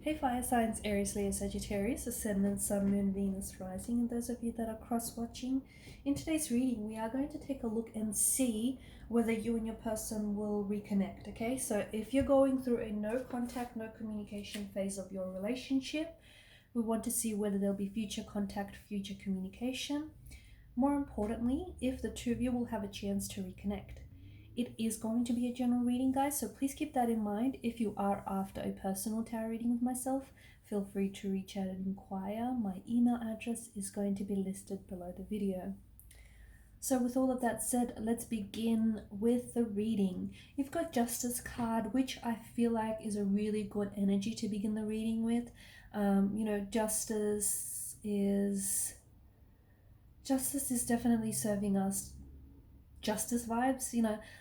Hey fire signs, Aries, Leo, Sagittarius, Ascendant, Sun, Moon, Venus, Rising, and those of you that are cross-watching. In today's reading, we are going to take a look and see whether you and your person will reconnect, okay? So if you're going through a no contact, no communication phase of your relationship, we want to see whether there'll be future contact, future communication. More importantly, if the two of you will have a chance to reconnect. It is going to be a general reading, guys, so please keep that in mind. If you are after a personal tarot reading with myself, feel free to reach out and inquire. My email address is going to be listed below the video. So with all of that said, let's begin with the reading. You've got Justice card, which I feel like is a really good energy to begin the reading with. Justice is definitely serving us justice vibes.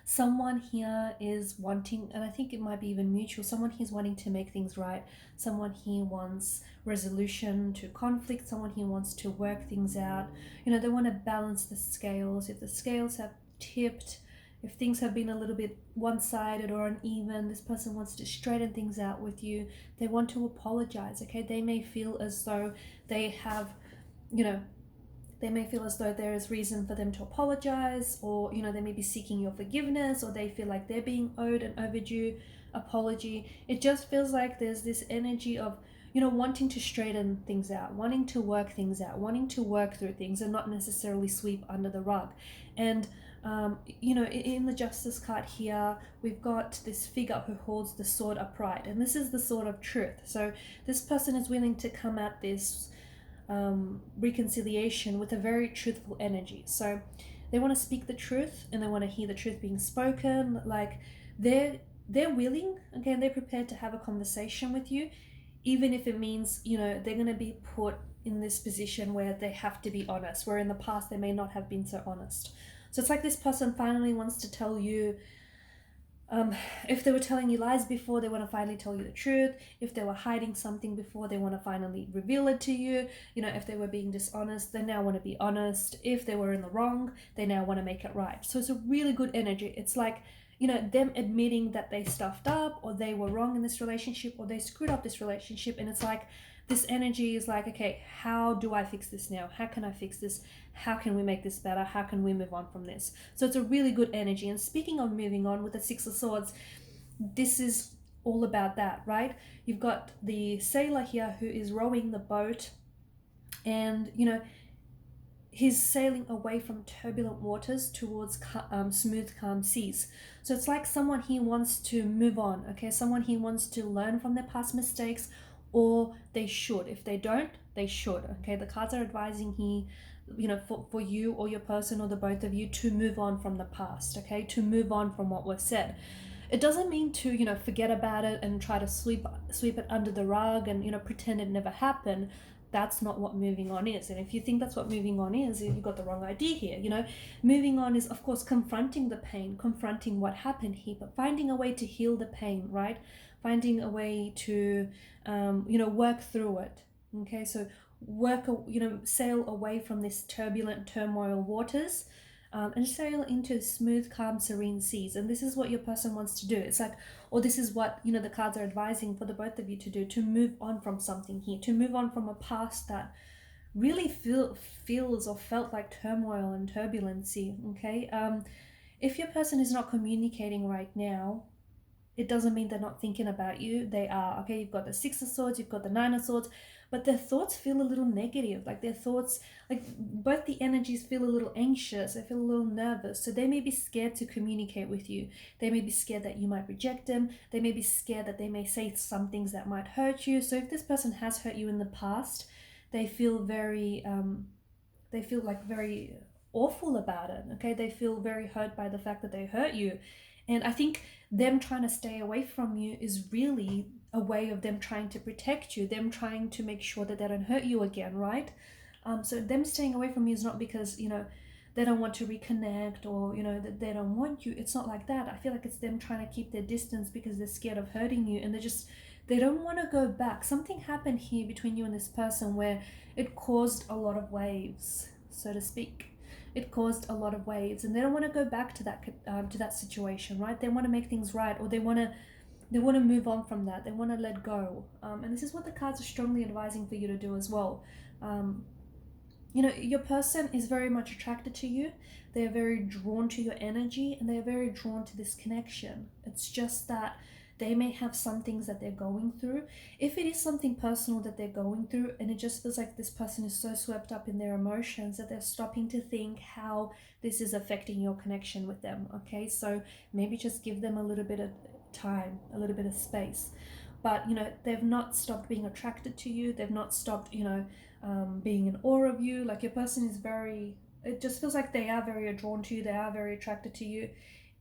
Someone here is wanting, and I think it might be even mutual, someone here's wanting to make things right. Someone here wants resolution to conflict. Someone here wants to work things out. They want to balance the scales. If the scales have tipped, if things have been a little bit one-sided or uneven, this person wants to straighten things out with you. They want to apologize, okay? They may feel as though they have, they may feel as though there is reason for them to apologize, or they may be seeking your forgiveness, or they feel like they're being owed an overdue apology. It just feels like there's this energy of wanting to straighten things out, wanting to work things out, wanting to work through things and not necessarily sweep under the rug. And in the Justice card here, we've got this figure who holds the sword upright, and this is the sword of truth. So this person is willing to come at this reconciliation with a very truthful energy. So they want to speak the truth, and they want to hear the truth being spoken. Like they're willing, okay, and they're prepared to have a conversation with you, even if it means they're going to be put in this position where they have to be honest, where in the past they may not have been so honest. So it's like this person finally wants to tell you, if they were telling you lies before, they want to finally tell you the truth. If they were hiding something before, they want to finally reveal it to you. If they were being dishonest, they now want to be honest. If they were in the wrong, they now want to make it right. So it's a really good energy. It's like, them admitting that they stuffed up, or they were wrong in this relationship, or they screwed up this relationship. And it's like, this energy is like, okay, how do I fix this now? How can I fix this? How can we make this better? How can we move on from this? So it's a really good energy. And speaking of moving on, with the Six of Swords, this is all about that, right? You've got the sailor here who is rowing the boat, and he's sailing away from turbulent waters towards smooth, calm seas. So it's like someone here wants to move on, okay? Someone here wants to learn from their past mistakes, or they should. If they don't, they should, okay? The cards are advising here, for you or your person or the both of you to move on from the past, okay? To move on from what was said. It doesn't mean to, forget about it and try to sweep it under the rug and, pretend it never happened. That's not what moving on is. And if you think that's what moving on is, you've got the wrong idea here. Moving on is, of course, confronting the pain, confronting what happened here, but finding a way to heal the pain, right? Finding a way to, work through it. Okay, so sail away from this turbulent turmoil waters, and sail into smooth, calm, serene seas. And this is what your person wants to do. It's like, or this is what the cards are advising for the both of you to do, to move on from something here, to move on from a past that really feels or felt like turmoil and turbulency. Okay, if your person is not communicating right now, it doesn't mean they're not thinking about you. They are, okay? You've got the Six of Swords, you've got the Nine of Swords, but their thoughts feel a little negative. Like their thoughts, like both the energies feel a little anxious. They feel a little nervous. So they may be scared to communicate with you. They may be scared that you might reject them. They may be scared that they may say some things that might hurt you. So if this person has hurt you in the past, they feel very awful about it, okay? They feel very hurt by the fact that they hurt you. And I think them trying to stay away from you is really a way of them trying to protect you, them trying to make sure that they don't hurt you again, right? So them staying away from you is not because, they don't want to reconnect, or, that they don't want you. It's not like that. I feel like it's them trying to keep their distance because they're scared of hurting you, and they don't want to go back. Something happened here between you and this person where it caused a lot of waves, so to speak. It caused a lot of waves, and they don't want to go back to that situation, right? They want to make things right, or they want to They want to move on from that. They want to let go. And this is what the cards are strongly advising for you to do as well. You know, your person is very much attracted to you. They're very drawn to your energy, and they're very drawn to this connection. It's just that they may have some things that they're going through. If it is something personal that they're going through, and it just feels like this person is so swept up in their emotions that they're stopping to think how this is affecting your connection with them. Okay, so maybe just give them a little bit of time, a little bit of space. But you know, they've not stopped being attracted to you. They've not stopped, you know, being in awe of you. Like, your person is very, it just feels like they are very drawn to you. They are very attracted to you.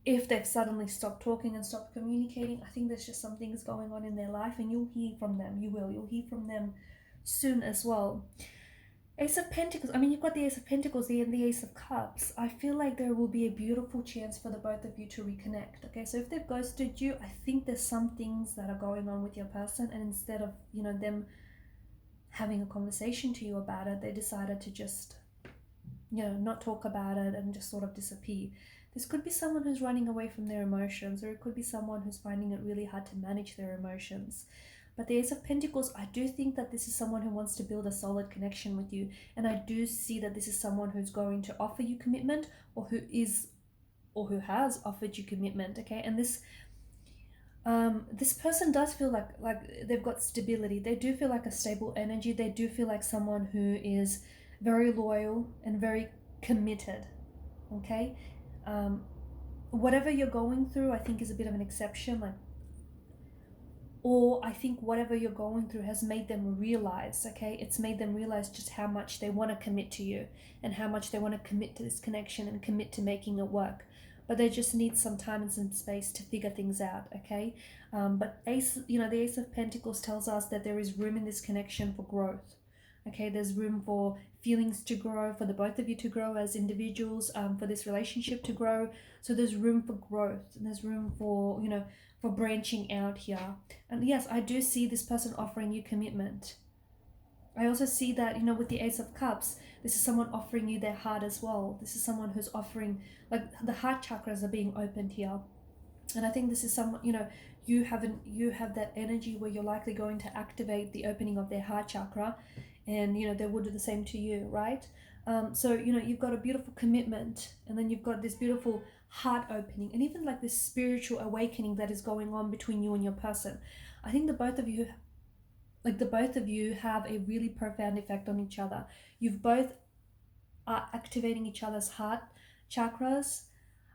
If they've suddenly stopped talking and stopped communicating, I think there's just some things going on in their life, and you'll hear from them. You'll hear from them soon as well. Ace of Pentacles, I mean, you've got the Ace of Pentacles and the Ace of Cups. I feel like there will be a beautiful chance for the both of you to reconnect. Okay, so if they've ghosted you, I think there's some things that are going on with your person, and instead of, you know, them having a conversation to you about it, they decided to just, you know, not talk about it and just sort of disappear. This could be someone who's running away from their emotions, or it could be someone who's finding it really hard to manage their emotions. But the Ace of Pentacles, I do think that this is someone who wants to build a solid connection with you. And I do see that this is someone who's going to offer you commitment, or who has offered you commitment, okay? And this person does feel like they've got stability. They do feel like a stable energy. They do feel like someone who is very loyal and very committed, okay? Whatever you're going through, I think, is a bit of an exception. Like, or I think whatever you're going through has made them realize, okay? It's made them realize just how much they want to commit to you, and how much they want to commit to this connection and commit to making it work. But they just need some time and some space to figure things out, okay? But the Ace of Pentacles tells us that there is room in this connection for growth, okay? There's room for feelings to grow, for the both of you to grow as individuals, for this relationship to grow. So there's room for growth, and there's room for, you know, for branching out here. And yes, I do see this person offering you commitment. I also see that, you know, with the Ace of Cups, this is someone offering you their heart as well. This is someone who's offering, like, the heart chakras are being opened here. And I think this is someone, you know, you have that energy where you're likely going to activate the opening of their heart chakra, and, you know, they will do the same to you, right? So, you know, you've got a beautiful commitment, and then you've got this beautiful heart opening, and even like this spiritual awakening that is going on between you and your person. I think the both of you have a really profound effect on each other. You've both are activating each other's heart chakras,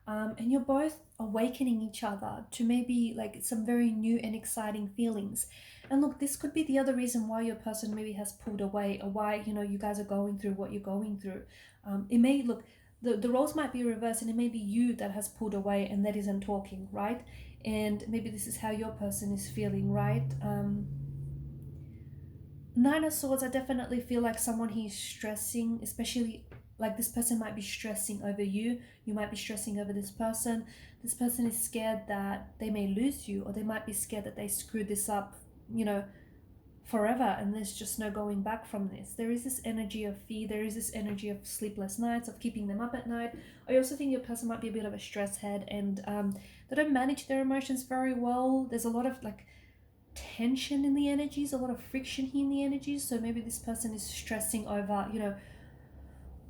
and you're both awakening each other to maybe like some very new and exciting feelings. And look, this could be the other reason why your person maybe has pulled away, or why, you know, you guys are going through what you're going through. It may look, the roles might be reversed, and it may be you that has pulled away and that isn't talking, right? And maybe this is how your person is feeling, right? Nine of Swords, I definitely feel like someone he's stressing, especially like this person might be stressing over you. You might be stressing over this person. This person is scared that they may lose you, or they might be scared that they screwed this up, you know, forever, and there's just no going back from this. There is this energy of fear. There is this energy of sleepless nights, of keeping them up at night. I also think your person might be a bit of a stress head, and they don't manage their emotions very well. There's a lot of like tension in the energies, a lot of friction here in the energies. So maybe this person is stressing over, you know,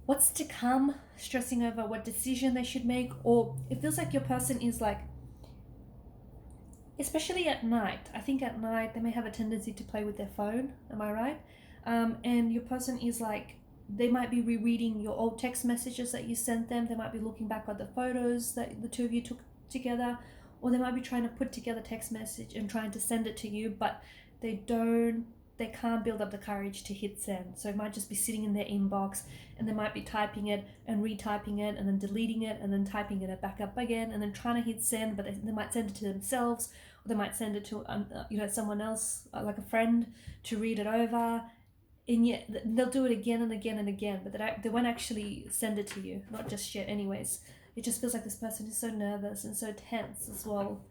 what's to come, stressing over what decision they should make. Or it feels like your person is like, especially at night, I think at night they may have a tendency to play with their phone, am I right? And your person is like, they might be rereading your old text messages that you sent them. They might be looking back at the photos that the two of you took together, or they might be trying to put together text message and trying to send it to you, but they can't build up the courage to hit send. So it might just be sitting in their inbox, and they might be typing it and retyping it and then deleting it and then typing it back up again and then trying to hit send, but they might send it to themselves, or they might send it to someone else, like a friend, to read it over, and yet they'll do it again and again and again, but they won't actually send it to you, not just yet anyways. It just feels like this person is so nervous and so tense as well.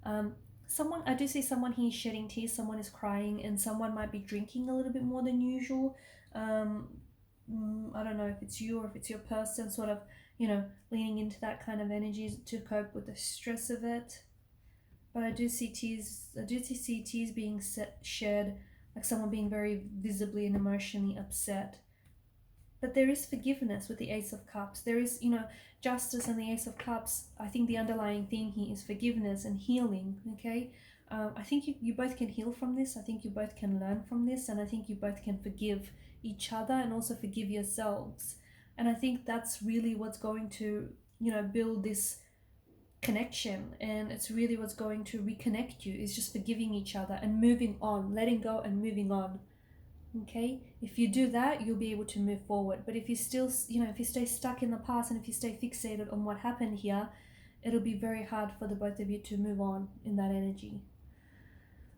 I do see someone here shedding tears, someone is crying, and someone might be drinking a little bit more than usual. I don't know if it's you or if it's your person, sort of, you know, leaning into that kind of energy to cope with the stress of it. but I do see tears. I do see tears being shared, like someone being very visibly and emotionally upset. But there is forgiveness with the Ace of Cups. There is, you know, justice and the Ace of Cups. I think the underlying theme here is forgiveness and healing, okay? I think you both can heal from this. I think you both can learn from this. And I think you both can forgive each other and also forgive yourselves. And I think that's really what's going to, you know, build this connection. And it's really what's going to reconnect you, is just forgiving each other and moving on, letting go and moving on. Okay, if you do that, you'll be able to move forward. But if you still, you know, if you stay stuck in the past and if you stay fixated on what happened here, it'll be very hard for the both of you to move on in that energy.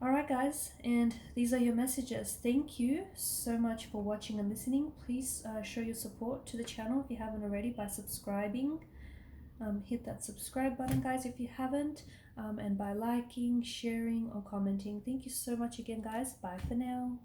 All right, guys, and these are your messages. Thank you so much for watching and listening. Please show your support to the channel if you haven't already by subscribing. Hit that subscribe button, guys, if you haven't, and by liking, sharing, or commenting. Thank you so much again, guys. Bye for now.